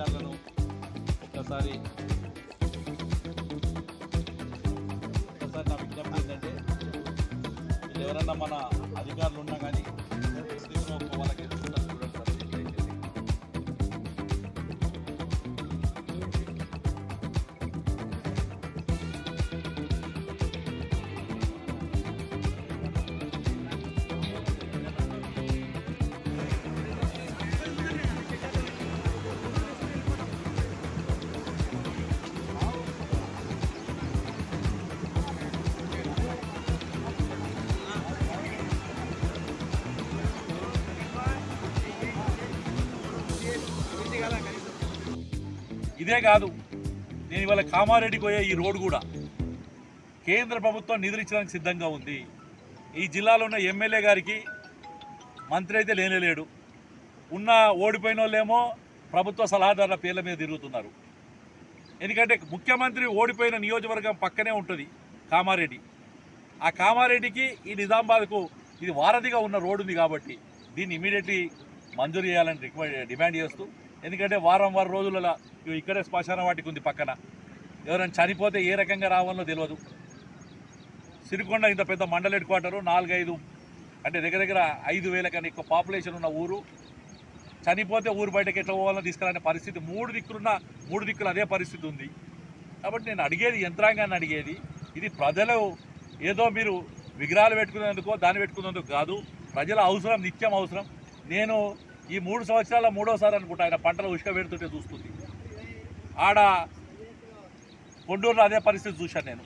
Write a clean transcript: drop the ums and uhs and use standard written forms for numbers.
అధికారులను ఒక్కసారి నా విజ్ఞప్తి ఏంటంటే వీళ్ళు ఎవరన్నా మన అధికారులు ఉన్నా కానీ వాళ్ళకి చూడండి సార్. ఇదే కాదు, నేను ఇవాళ కామారెడ్డికి పోయే ఈ రోడ్డు కూడా కేంద్ర ప్రభుత్వం నిధులు ఇచ్చడానికి సిద్ధంగా ఉంది. ఈ జిల్లాలో ఉన్న ఎమ్మెల్యే గారికి మంత్రి అయితే లేనేలేడు, ఉన్న ఓడిపోయిన వాళ్ళేమో ప్రభుత్వ సలహాదారుల పేర్ల మీద తిరుగుతున్నారు. ఎందుకంటే ముఖ్యమంత్రి ఓడిపోయిన నియోజకవర్గం పక్కనే ఉంటుంది కామారెడ్డి. ఆ కామారెడ్డికి ఈ నిజామాబాద్కు ఇది వారధిగా ఉన్న రోడ్డు ఉంది కాబట్టి దీన్ని ఇమీడియట్లీ మంజూరు చేయాలని డిమాండ్ చేస్తూ, ఎందుకంటే వారం రోజులలో ఇక్కడే శ్మశాన వాటికి ఉంది పక్కన, ఎవరైనా చనిపోతే ఏ రకంగా రావాలో తెలియదు. సిరికొండ ఇంత పెద్ద మండల హెడ్ క్వార్టరు, 4-5 అంటే దగ్గర 5,000 కన్నా ఎక్కువ పాపులేషన్ ఉన్న ఊరు, చనిపోతే ఊరు బయటకు ఎట్లా పోవాలో తీసుకురాని పరిస్థితి 3 దిక్కులు అదే పరిస్థితి ఉంది. కాబట్టి నేను అడిగేది, యంత్రాంగాన్ని అడిగేది, ఇది ప్రజలు ఏదో మీరు విగ్రహాలు పెట్టుకునేందుకో దాన్ని పెట్టుకునేందుకు కాదు, ప్రజల అవసరం, నిత్యం అవసరం. నేను ఈ 3 సంవత్సరాల 3వసారి అనుకుంటా ఆయన పంటలు ఉష్క పెడుతుంటే చూస్తుంది. ఆడ కొండూరులో అదే పరిస్థితి చూశాను నేను.